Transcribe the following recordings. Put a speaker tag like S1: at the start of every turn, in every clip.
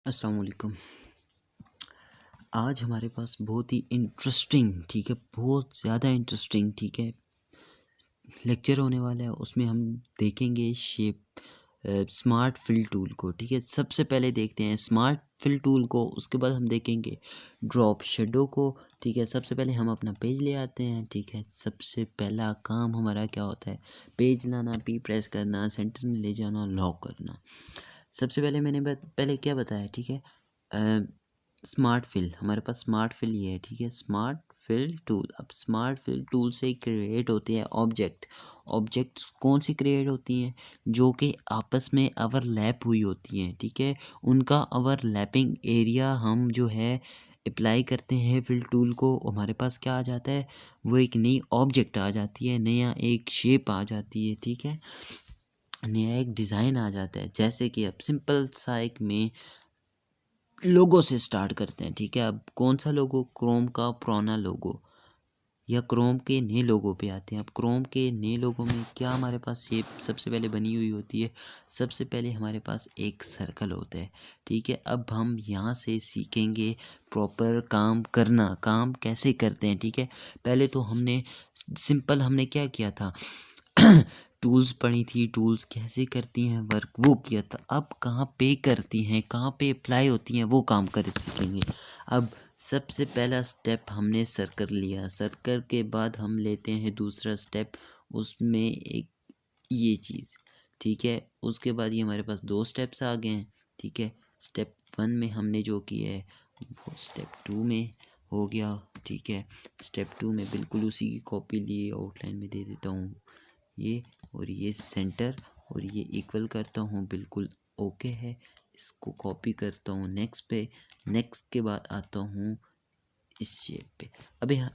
S1: अस्सलाम वालेकुम। आज हमारे पास बहुत ही इंटरेस्टिंग, ठीक है, बहुत ज़्यादा इंटरेस्टिंग, ठीक है, लेक्चर होने वाला है। उसमें हम देखेंगे शेप स्मार्ट फिल टूल को, ठीक है। सबसे पहले देखते हैं स्मार्ट फिल टूल को, उसके बाद हम देखेंगे ड्रॉप शेडो को, ठीक है। सबसे पहले हम अपना पेज ले आते हैं, ठीक है। सबसे पहला काम हमारा क्या होता है? पेज लाना, पी प्रेस करना, सेंटर में ले जाना, लॉक करना। सबसे पहले मैंने पहले क्या बताया, ठीक है। स्मार्ट फिल, हमारे पास स्मार्ट फिल ये है, ठीक है। स्मार्ट फिल टूल, अब स्मार्ट फिल टूल से क्रिएट होते हैं ऑब्जेक्ट। ऑब्जेक्ट्स कौन सी क्रिएट होती हैं? जो कि आपस में ओवरलैप हुई होती हैं, ठीक है। उनका ओवरलैपिंग एरिया हम जो है अप्लाई करते हैं फिल टूल को, हमारे पास क्या आ जाता है? वो एक नई ऑब्जेक्ट आ जाती है, नया एक शेप आ जाती है, ठीक है। नया एक डिज़ाइन आ जाता है। जैसे कि अब सिंपल सा एक में लोगो से स्टार्ट करते हैं, ठीक है। अब कौन सा लोगो? क्रोम का पुराना लोगो, या क्रोम के नए लोगो पे आते हैं। अब क्रोम के नए लोगो में क्या हमारे पास शेप सबसे पहले बनी हुई होती है? सबसे पहले हमारे पास एक सर्कल होता है, ठीक है। अब हम यहाँ से सीखेंगे प्रॉपर काम करना, काम कैसे करते हैं, ठीक है। पहले तो हमने सिंपल हमने क्या किया था टूल्स पढ़ी थी, टूल्स कैसे करती हैं वर्क, वो किया था। अब कहाँ पे करती हैं, कहाँ पे अप्लाई होती हैं, वो काम कर सीखेंगे। अब सबसे पहला स्टेप हमने सर्कल लिया, सर्कल के बाद हम लेते हैं दूसरा स्टेप, उसमें एक ये चीज़, ठीक है। उसके बाद ये हमारे पास दो स्टेप्स आ गए हैं, ठीक है। स्टेप 1 में हमने जो किया है वो स्टेप 2 में हो गया, ठीक है। स्टेप 2 में बिल्कुल उसी की कॉपी लिए आउटलाइन में दे देता हूँ ये, और ये सेंटर, और ये इक्वल करता हूँ, बिल्कुल ओके है। इसको कॉपी करता हूँ नेक्स्ट पे, नेक्स्ट के बाद आता हूँ इस शेप पे।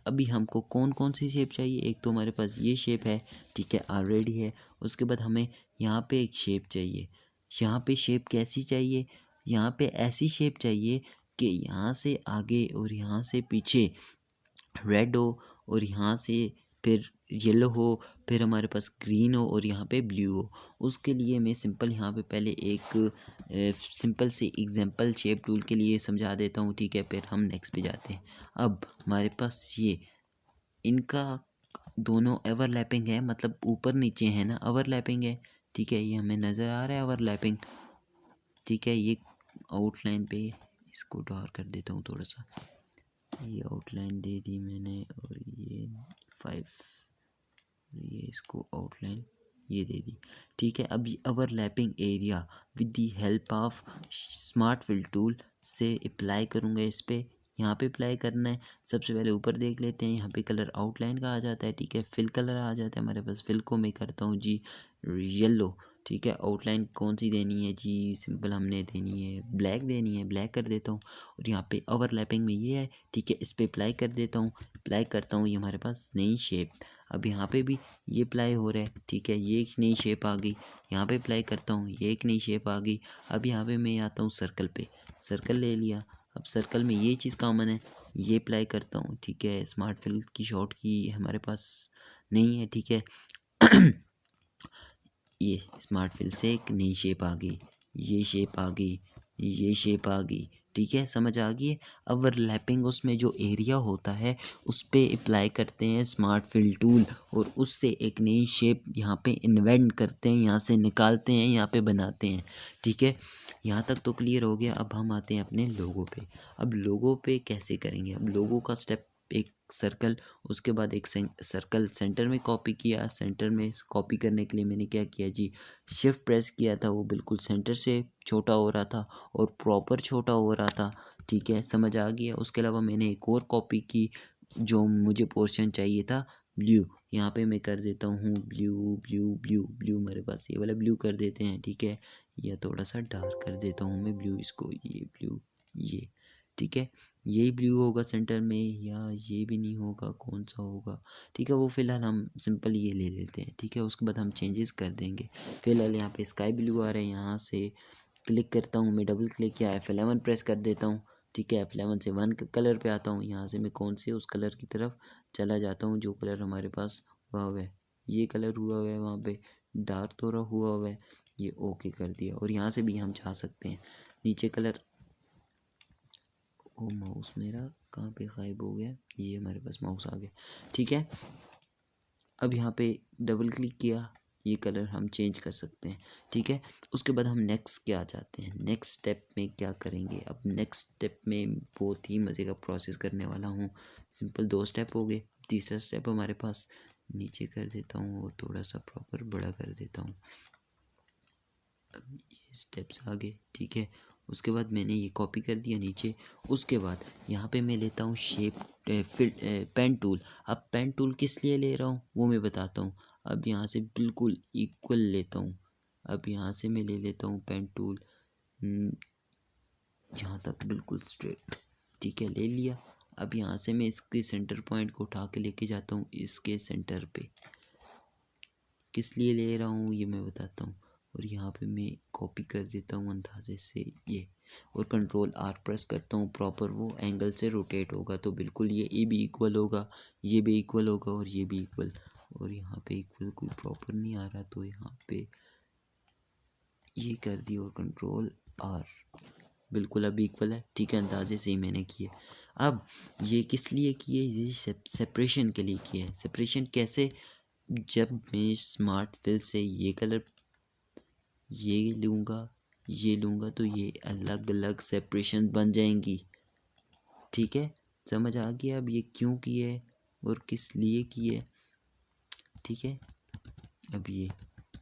S1: अभी हमको कौन कौन सी शेप चाहिए? एक तो हमारे पास ये शेप है, ठीक है, ऑलरेडी है। उसके बाद हमें यहाँ पे एक शेप चाहिए। यहाँ पे शेप कैसी चाहिए? यहाँ पे ऐसी शेप चाहिए कि यहाँ से आगे और यहाँ से पीछे रेड हो, और यहाँ से फिर येलो हो, फिर हमारे पास ग्रीन हो, और यहाँ पे ब्लू हो। उसके लिए मैं सिंपल यहाँ पे पहले एक सिंपल से एग्जांपल शेप टूल के लिए समझा देता हूँ, ठीक है। फिर हम नेक्स्ट पे जाते हैं। अब हमारे पास ये इनका दोनों ओवरलैपिंग है, मतलब ऊपर नीचे है ना, ओवरलैपिंग है, ठीक है। ये हमें नज़र आ रहा है ओवरलैपिंग, ठीक है। ये आउटलाइन पे इसको डार्क कर देता हूँ थोड़ा सा, ये आउटलाइन दे दी मैंने, और ये 5, ये इसको आउटलाइन ये दे दी, ठीक है। अब ये overlapping area with the help of smart fill tool से अप्लाई करूँगा इस पे। यहाँ पे अप्लाई करना है। सबसे पहले ऊपर देख लेते हैं, यहाँ पे कलर आउटलाइन का आ जाता है, ठीक है। फिल कलर आ जाता है हमारे पास, फिल को मैं करता हूँ जी येलो, ठीक है। आउटलाइन कौन सी देनी है जी? सिंपल हमने देनी है ब्लैक, देनी है ब्लैक कर देता हूँ। और यहाँ पे ओवरलैपिंग में ये है, ठीक है। इस पर अप्लाई कर देता हूँ, अप्लाई करता हूँ, ये हमारे पास नई शेप। अब यहाँ पे भी ये अप्लाई हो रहा है, ठीक है। ये एक नई शेप आ गई, यहाँ पे अप्लाई करता हूँ, ये एक नई शेप आ गई। अब यहाँ पे मैं आता हूँ सर्कल पे, सर्कल ले लिया। अब सर्कल में ये चीज़ कॉमन है, ये अप्लाई करता हूँ, ठीक है। स्मार्ट फिल की शॉर्ट की हमारे पास नहीं है, ठीक है। ये स्मार्ट फिल से एक नई शेप आ गई, ये शेप आ गई, ये शेप आ गई, ठीक है। समझ आ गई है। ओवरलैपिंग उसमें जो एरिया होता है उस पे अप्लाई करते हैं स्मार्ट फिल टूल, और उससे एक नई शेप यहाँ पे इन्वेंट करते हैं, यहाँ से निकालते हैं, यहाँ पे बनाते हैं, ठीक है। यहाँ तक तो क्लियर हो गया। अब हम आते हैं अपने लोगो पे। अब लोगो पे कैसे करेंगे? अब लोगो का स्टेप, एक सर्कल, उसके बाद एक सर्कल सेंटर में कॉपी किया। सेंटर में कॉपी करने के लिए मैंने क्या किया जी? शिफ्ट प्रेस किया था, वो बिल्कुल सेंटर से छोटा हो रहा था और प्रॉपर छोटा हो रहा था, ठीक है। समझ आ गया। उसके अलावा मैंने एक और कॉपी की, जो मुझे पोर्शन चाहिए था ब्लू, यहाँ पे मैं कर देता हूँ ब्लू ब्लू ब्लू ब्लू, मेरे पास ये वाला ब्लू कर देते हैं, ठीक है। या थोड़ा सा डार्क कर देता हूँ मैं ब्लू, इसको ये ब्लू, ये, ठीक है। यही ब्लू होगा सेंटर में, या ये भी नहीं होगा, कौन सा होगा? ठीक है, वो फ़िलहाल हम सिंपल ये ले लेते हैं, ठीक है। उसके बाद हम चेंजेस कर देंगे। फ़िलहाल यहाँ पे स्काई ब्लू आ रहा है, यहाँ से क्लिक करता हूँ मैं, डबल क्लिक या F11 प्रेस कर देता हूँ, ठीक है। F11 से 1 कलर पे आता हूँ, यहाँ से मैं कौन से उस कलर की तरफ चला जाता हूँ जो कलर हमारे पास हुआ हुआ है। ये कलर हुआ हुआ है वहाँ पे, डार्क थोड़ा हुआ हुआ है, ये ओके कर दिया। और यहाँ से भी हम जा सकते हैं, नीचे कलर ओ माउस मेरा कहाँ पे गायब हो गया, ये हमारे पास माउस आ गया, ठीक है। अब यहाँ पे डबल क्लिक किया, ये कलर हम चेंज कर सकते हैं, ठीक है। उसके बाद हम नेक्स्ट क्या चाहते हैं, नेक्स्ट स्टेप में क्या करेंगे। अब नेक्स्ट स्टेप में बहुत ही मज़े का प्रोसेस करने वाला हूँ। सिंपल 2 स्टेप हो गए, तीसरा स्टेप हमारे पास, नीचे कर देता हूँ और थोड़ा सा प्रॉपर बड़ा कर देता हूँ। अब ये स्टेप्स आ गए, ठीक है। उसके बाद मैंने ये कॉपी कर दिया नीचे। उसके बाद यहाँ पे मैं लेता हूँ शेप पेन टूल। अब पेन टूल किस लिए ले रहा हूँ वो मैं बताता हूँ। अब यहाँ से बिल्कुल इक्वल लेता हूँ। अब यहाँ से मैं ले लेता हूँ पेन टूल यहाँ तक बिल्कुल स्ट्रेट, ठीक है, ले लिया। अब यहाँ से मैं इसके सेंटर पॉइंट को उठा के लेके जाता हूँ इसके सेंटर पे। किस लिए ले रहा हूँ ये मैं बताता हूँ। और यहाँ पे मैं कॉपी कर देता हूँ अंदाजे से ये, और कंट्रोल आर प्रेस करता हूँ। प्रॉपर वो एंगल से रोटेट होगा तो बिल्कुल ये भी इक्वल होगा, ये भी इक्वल होगा और ये भी इक्वल। और यहाँ पे इक्वल कोई प्रॉपर नहीं आ रहा तो यहाँ पे ये कर दी और कंट्रोल आर, बिल्कुल अब इक्वल है, ठीक है। अंदाजे से ही मैंने किए। अब ये किस लिए किए, ये सेपरेशन के लिए किए। सेपरेशन कैसे, जब मैं स्मार्ट फिल से ये कलर ये लूँगा तो ये अलग अलग सेपरेशन बन जाएंगी, ठीक है। समझ आ गया अब ये क्यों किए और किस लिए किए, ठीक है। अब ये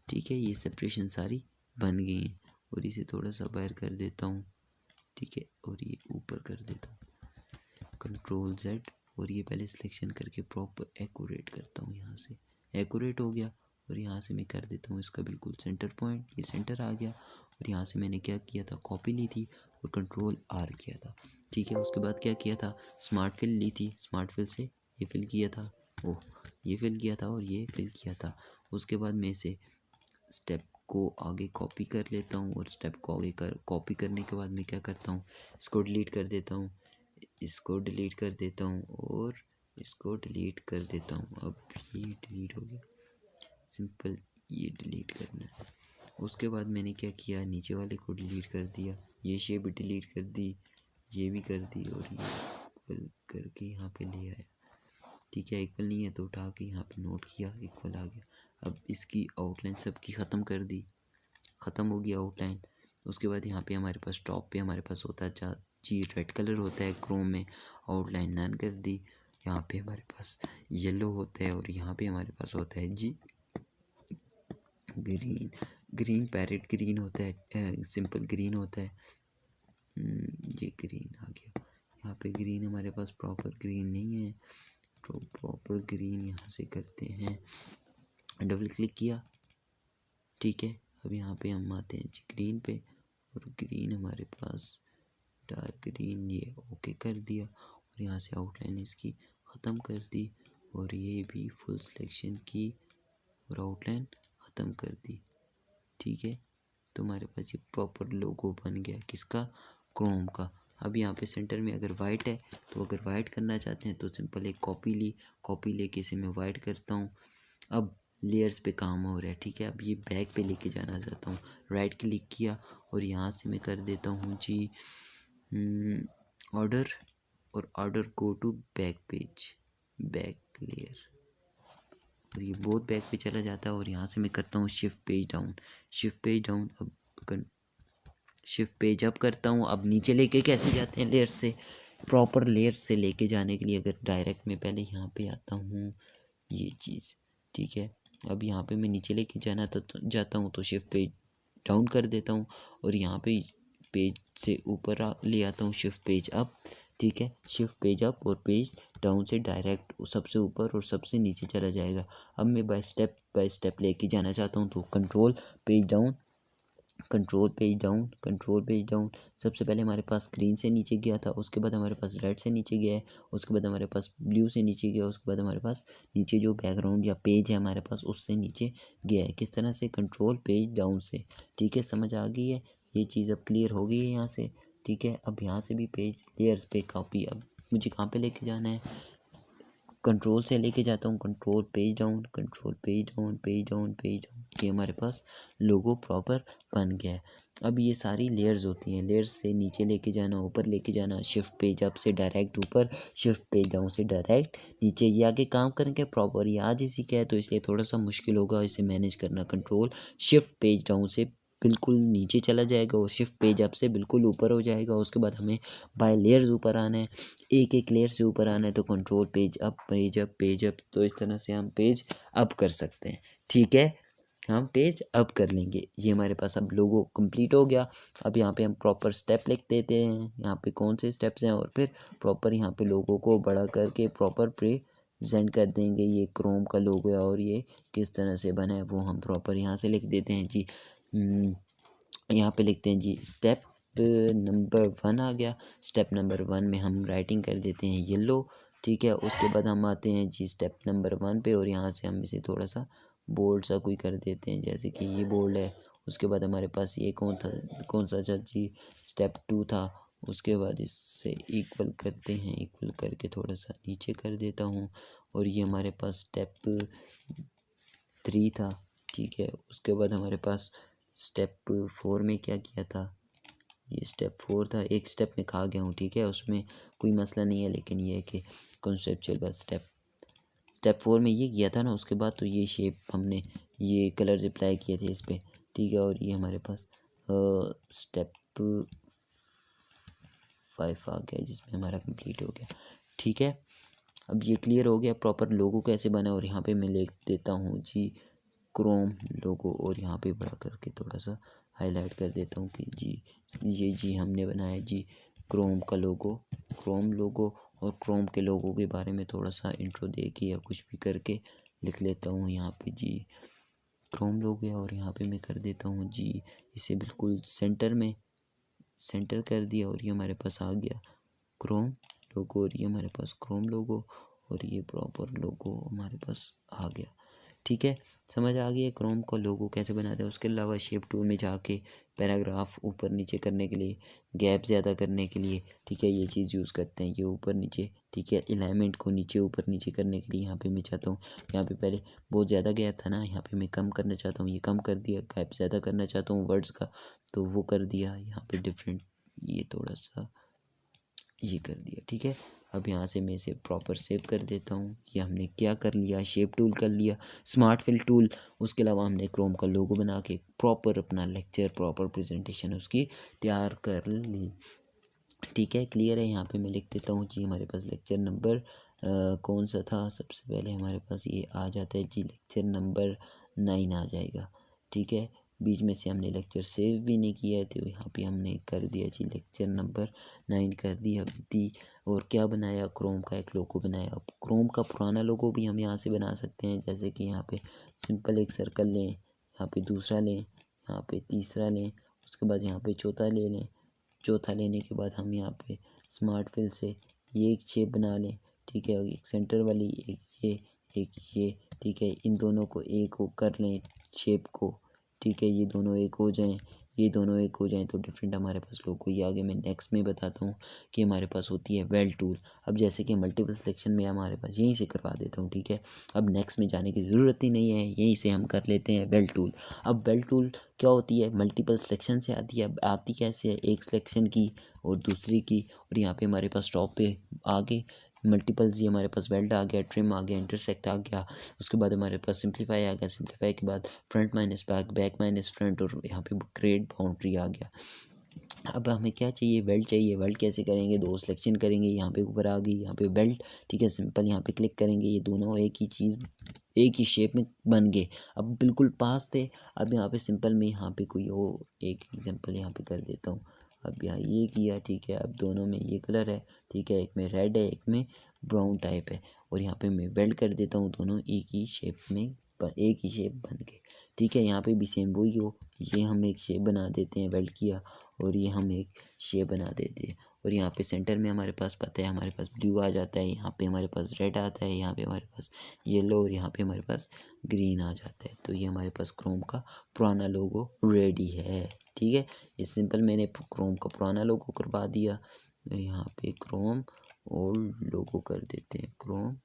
S1: ठीक है, ये सेपरेशन सारी बन गई हैं। और इसे थोड़ा सा बाहर कर देता हूँ, ठीक है, और ये ऊपर कर देता हूँ, कंट्रोल जेड। और ये पहले सिलेक्शन करके प्रॉपर एक्यूरेट करता हूँ, यहाँ से एक्यूरेट हो गया। और यहाँ से मैं कर देता हूँ इसका बिल्कुल सेंटर पॉइंट, ये सेंटर आ गया। और यहाँ से मैंने क्या किया था, कॉपी ली थी और कंट्रोल आर किया था, ठीक है। उसके बाद क्या किया था, स्मार्ट फिल ली थी, स्मार्ट फिल से ये फिल किया था, ओह ये फिल किया था और ये फिल किया था। उसके बाद मैं इसे स्टेप को आगे कॉपी कर लेता हूँ और स्टेप को आगे कॉपी करने के बाद मैं क्या करता हूँ, इसको डिलीट कर देता हूँ, इसको डिलीट कर देता हूँ और इसको डिलीट कर देता हूँ। अब ये डिलीट हो गया, सिंपल ये डिलीट करना है। उसके बाद मैंने क्या किया, नीचे वाले को डिलीट कर दिया, ये शेप भी डिलीट कर दी, ये भी कर दी और ये इक्वल करके यहाँ पे ले आया, ठीक है। इक्वल नहीं है तो उठा के यहाँ पे नोट किया, इक्वल आ गया। अब इसकी आउटलाइन सबकी ख़त्म कर दी, ख़त्म हो गया आउटलाइन। उसके बाद यहाँ पे हमारे पास टॉप पे हमारे पास होता है जी रेड कलर होता है क्रोम में, आउटलाइन नन कर दी। यहाँ पे हमारे पास येलो होता है और यहाँ पे हमारे पास होता है जी ग्रीन, ग्रीन पैरेट ग्रीन होता है, सिंपल ग्रीन होता है। ये ग्रीन आ गया, यहाँ पे ग्रीन हमारे पास प्रॉपर ग्रीन नहीं है तो प्रॉपर ग्रीन यहाँ से करते हैं, डबल क्लिक किया, ठीक है। अब यहाँ पे हम आते हैं जी ग्रीन पे और ग्रीन हमारे पास डार्क ग्रीन, ये ओके कर दिया। और यहाँ से आउटलाइन इसकी ख़त्म कर दी और ये भी फुल सिलेक्शन की और आउटलाइन ख़त्म कर दी, ठीक है। तो हमारे पास ये प्रॉपर लोगो बन गया, किसका, क्रोम का। अब यहाँ पे सेंटर में अगर वाइट है तो अगर वाइट करना चाहते हैं तो सिंपल एक कॉपी ली, कॉपी लेके इसे मैं वाइट करता हूँ। अब लेयर्स पे काम हो रहा है, ठीक है। अब ये बैक पे लेके जाना चाहता हूँ, राइट क्लिक किया और यहाँ से मैं कर देता हूँ जी ऑर्डर, और order go to back page, back layer, और ये बहुत बैक पे चला जाता है। और यहाँ से मैं करता हूँ shift page down, shift page down. अब शिफ्ट पेज अप करता हूँ। अब नीचे लेके कैसे जाते हैं, लेयर से, प्रॉपर लेयर से लेके जाने के लिए अगर डायरेक्ट मैं पहले यहाँ पे आता हूँ, ये चीज़, ठीक है। अब यहाँ पे मैं नीचे लेके जाता हूँ तो शिफ्ट पेज डाउन कर देता हूँ और यहाँ पे पेज से ऊपर ले आता हूँ, शिफ्ट पेज अप, ठीक है। शिफ्ट पेज अप और पेज डाउन से डायरेक्ट सबसे ऊपर और सबसे नीचे चला जाएगा। अब मैं बाय स्टेप लेके जाना चाहता हूँ तो control page down, control page down, control page down. सबसे पहले हमारे पास ग्रीन से नीचे गया था, उसके बाद हमारे पास रेड से नीचे गया है, उसके बाद हमारे पास ब्लू से नीचे गया, उसके बाद हमारे पास नीचे जो बैकग्राउंड या पेज है हमारे पास उससे नीचे गया है। किस तरह से, कंट्रोल पेज डाउन से, ठीक है। समझ आ गई है, ये चीज़ अब क्लियर हो गई है यहाँ से, ठीक है। अब यहाँ से भी पेज लेयर्स पे कॉपी, अब मुझे कहाँ पे लेके जाना है, कंट्रोल से लेके जाता हूँ, control page down, control page down, page down, page down, ये हमारे पास लोगो प्रॉपर बन गया है। अब ये सारी लेयर्स होती हैं, लेयर्स से नीचे लेके जाना, ऊपर लेके जाना, शिफ्ट पेज अप से डायरेक्ट ऊपर, शिफ्ट पेज डाउन से डायरेक्ट नीचे, ये आगे काम करेंगे प्रॉपर। ये आज ही सीखा है तो इसलिए थोड़ा सा मुश्किल होगा इसे मैनेज करना। कंट्रोल शिफ्ट पेज डाउन से बिल्कुल नीचे चला जाएगा और शिफ्ट पेज अप से बिल्कुल ऊपर हो जाएगा। उसके बाद हमें बाय लेयर्स ऊपर आना है, एक एक लेयर से ऊपर आना है, तो control page up, page up, page up, तो इस तरह से हम पेज अप कर सकते हैं। ठीक है, हम पेज अप कर लेंगे। ये हमारे पास अब लोगो कंप्लीट हो गया। अब यहाँ पे हम प्रॉपर स्टेप लिख देते हैं, यहाँ पे कौन से स्टेप्स हैं, और फिर प्रॉपर यहाँ पे लोगो को बड़ा करके प्रॉपर प्रेजेंट कर देंगे। ये क्रोम का लोगो है और ये किस तरह से बना है वो हम प्रॉपर यहाँ से लिख देते हैं जी। यहाँ पे लिखते हैं जी स्टेप नंबर 1 आ गया। स्टेप नंबर 1 में हम राइटिंग कर देते हैं येलो। ठीक है, उसके बाद हम आते हैं जी स्टेप नंबर 1 पे और यहाँ से हम इसे थोड़ा सा बोल्ड सा कोई कर देते हैं, जैसे कि ये बोल्ड है। उसके बाद हमारे पास ये कौन सा था जी, स्टेप 2 था। उसके बाद इससे इक्वल करते हैं, इक्वल करके थोड़ा सा नीचे कर देता हूँ और ये हमारे पास स्टेप 3 था। ठीक है, उसके बाद हमारे पास स्टेप 4 में क्या किया था, ये स्टेप 4 था, एक स्टेप में खा गया हूँ। ठीक है, उसमें कोई मसला नहीं है, लेकिन ये है कि कॉन्सेप्चुअल बस स्टेप 4 में ये किया था ना। उसके बाद तो ये शेप हमने ये कलर्स अप्लाई किए थे इस पर। ठीक है, और ये हमारे पास स्टेप 5 आ गया जिसमें हमारा कंप्लीट हो गया। ठीक है, अब ये क्लियर हो गया प्रॉपर लोगो कैसे बना। और यहाँ पे मैं लिख देता हूँ जी क्रोम लोगो, और यहाँ पे बड़ा करके थोड़ा सा हाईलाइट कर देता हूँ कि जी ये जी हमने बनाया जी क्रोम का लोगो, क्रोम लोगो। और क्रोम के लोगों के बारे में थोड़ा सा इंट्रो दे के या कुछ भी करके लिख लेता हूँ यहाँ पे जी क्रोम लोगो है। और यहाँ पे मैं कर देता हूँ जी इसे बिल्कुल सेंटर में, सेंटर कर दिया और ये हमारे पास आ गया क्रोम लोगो। और ये हमारे पास क्रोम लोगो और ये प्रॉपर लोगो हमारे पास आ गया। ठीक है, समझ आ गई है क्रोम का लोगो कैसे बनाते हैं। उसके अलावा शेप टूल में जाके पैराग्राफ ऊपर नीचे करने के लिए, गैप ज़्यादा करने के लिए, ठीक है, ये चीज़ यूज़ करते हैं, ये ऊपर नीचे। ठीक है, अलाइनमेंट को नीचे ऊपर नीचे करने के लिए यहाँ पे मैं चाहता हूँ, यहाँ पे पहले बहुत ज़्यादा गैप था ना, यहाँ पे मैं कम करना चाहता हूँ, ये कम कर दिया। गैप ज़्यादा करना चाहता हूँ वर्ड्स का, तो वो कर दिया। यहाँ पे डिफरेंट ये थोड़ा सा ये कर दिया। ठीक है, अब यहाँ से मैं इसे प्रॉपर सेव कर देता हूँ। ये हमने क्या कर लिया, शेप टूल कर लिया, स्मार्ट फिल टूल। उसके अलावा हमने क्रोम का लोगो बना के प्रॉपर अपना लेक्चर, प्रॉपर प्रेजेंटेशन उसकी तैयार कर ली। ठीक है, क्लियर है। यहाँ पे मैं लिख देता हूँ जी हमारे पास लेक्चर नंबर कौन सा था, सबसे पहले हमारे पास ये आ जाता है जी लेक्चर नंबर 9 आ जाएगा। ठीक है, बीच में से हमने लेक्चर सेव भी नहीं किया है तो यहाँ पे हमने कर दिया जी लेक्चर नंबर 9 कर दिया दी। और क्या बनाया, क्रोम का एक लोगो बनाया। अब क्रोम का पुराना लोगो भी हम यहाँ से बना सकते हैं, जैसे कि यहाँ पे सिंपल एक सर्कल लें, यहाँ पे दूसरा लें, यहाँ पे तीसरा लें, उसके बाद यहाँ पे चौथा ले लें। चौथा लेने के बाद हम यहाँ पे स्मार्ट फिल से ये एक शेप बना लें। ठीक है, और एक सेंटर वाली, एक ये। ठीक है, इन दोनों को एक को कर लें शेप को। ठीक है, ये दोनों एक हो जाएं, ये दोनों एक हो जाएं तो डिफरेंट हमारे पास लोगो। ये आगे मैं नेक्स्ट में बताता हूँ कि हमारे पास होती है वेल टूल। अब जैसे कि मल्टीपल सिलेक्शन में हमारे पास यहीं से करवा देता हूँ। ठीक है, अब नेक्स्ट में जाने की ज़रूरत ही नहीं है, यहीं से हम कर लेते हैं वेल टूल। अब वेल टूल क्या होती है, मल्टीपल सिलेक्शन से आती है। आती कैसे है, एक सिलेक्शन की और दूसरी की, और यहाँ पे हमारे पास टॉप पे आगे मल्टीपल्स, ये हमारे पास वेल्ड आ गया, ट्रिम आ गया, इंटरसेक्ट आ गया। उसके बाद हमारे पास सिंप्लीफाई आ गया, सिंप्लीफाई के बाद front minus back, back minus front, और यहाँ पे ग्रेड बाउंड्री आ गया। अब हमें क्या चाहिए, वेल्ट चाहिए। वेल्ट कैसे करेंगे, दो सिलेक्शन करेंगे, यहाँ पे ऊपर आ गई, यहाँ पे बेल्ट। ठीक है, सिंपल यहाँ पे क्लिक करेंगे, ये दोनों एक ही चीज़ एक ही शेप में बन गए। अब बिल्कुल पास थे। अब यहाँ पे सिंपल में यहाँ पे कोई और एक एग्जांपल यहाँ पे कर देता हूँ। अब यहाँ ये किया, ठीक है, अब दोनों में ये कलर है। ठीक है, एक में रेड है, एक में ब्राउन टाइप है, और यहाँ पे मैं वेल्ट कर देता हूँ, दोनों एक ही शेप में एक ही शेप बन गए। ठीक है, यहाँ पे भी सेम वही हो, ये हम एक शेप बना देते हैं, वेल्ट किया, और ये हम एक शेप बना देते हैं। और यहाँ पे सेंटर में हमारे पास पता है हमारे पास ब्लू आ जाता है, यहाँ पे हमारे पास रेड आता है, यहाँ पे हमारे पास येलो, और यहाँ पे हमारे पास ग्रीन आ जाता है। तो ये हमारे पास क्रोम का पुराना लोगो रेडी है। ठीक है, ये सिंपल मैंने क्रोम का पुराना लोगो करवा दिया। तो यहाँ पे क्रोम ओल्ड लोगो कर देते हैं, क्रोम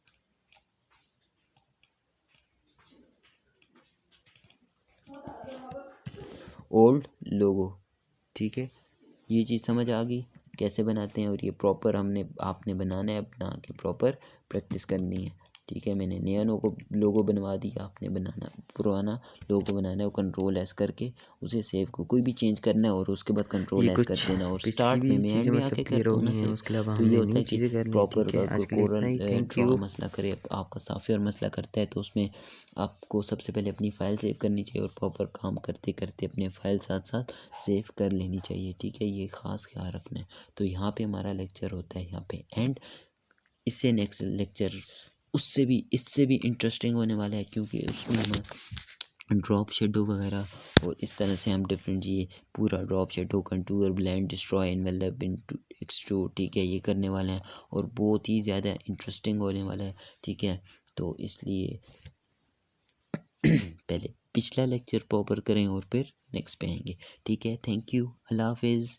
S1: ओल्ड लोगो, ठीक है। ये चीज़ समझ आ गई कैसे बनाते हैं, और ये प्रॉपर आपने बनाना है, बना के प्रॉपर प्रैक्टिस करनी है, ठीक है। मैंने नया लोगो बनवा दिया, आपने बनाना पुराना लोगो बनाना है, वो कंट्रोल एस करके उसे सेव को कोई भी चेंज करना है और उसके बाद कंट्रोल
S2: ये
S1: एस कर
S2: कुछ
S1: देना, और
S2: पिछली
S1: स्टार्ट में
S2: भी
S1: मैं एंड
S2: चीज़ें
S1: में
S2: मतलब
S1: आके
S2: क्लियर
S1: करता
S2: हो
S1: हूँ ना
S2: गई हैं,
S1: सेव।
S2: उसके अलावा
S1: तो ये
S2: हमने
S1: होता
S2: न्यू
S1: है कि
S2: चीज़ें करनी है,
S1: प्रॉपर
S2: ठीक है। आज के लिए इतना
S1: coral
S2: he, thank
S1: draw
S2: you.
S1: मसला करे, आपका सॉफ्टवेयर मसला करता है, तो उसमें आपको सबसे पहले अपनी फ़ाइल सेव करनी चाहिए, और प्रॉपर काम करते करते अपने फ़ाइल साथ साथ सेव कर लेनी चाहिए, ठीक है। ये ख़ास ख्याल रखना है। तो यहाँ पे हमारा लेक्चर होता है यहाँ पे एंड। इससे नेक्स्ट लेक्चर इससे भी इंटरेस्टिंग होने वाला है, क्योंकि उसमें हम ड्रॉप शेडो वगैरह और इस तरह से हम डिफरेंट ये पूरा drop shadow, contour, blend, destroy, envelope, extrude, ठीक है, ये करने वाले हैं, और बहुत ही ज़्यादा इंटरेस्टिंग होने वाला है, ठीक है। तो इसलिए पहले पिछला लेक्चर प्रॉपर करें और फिर नेक्स्ट पे आएंगे, ठीक है। थैंक यू, अल्लाह हाफिज़।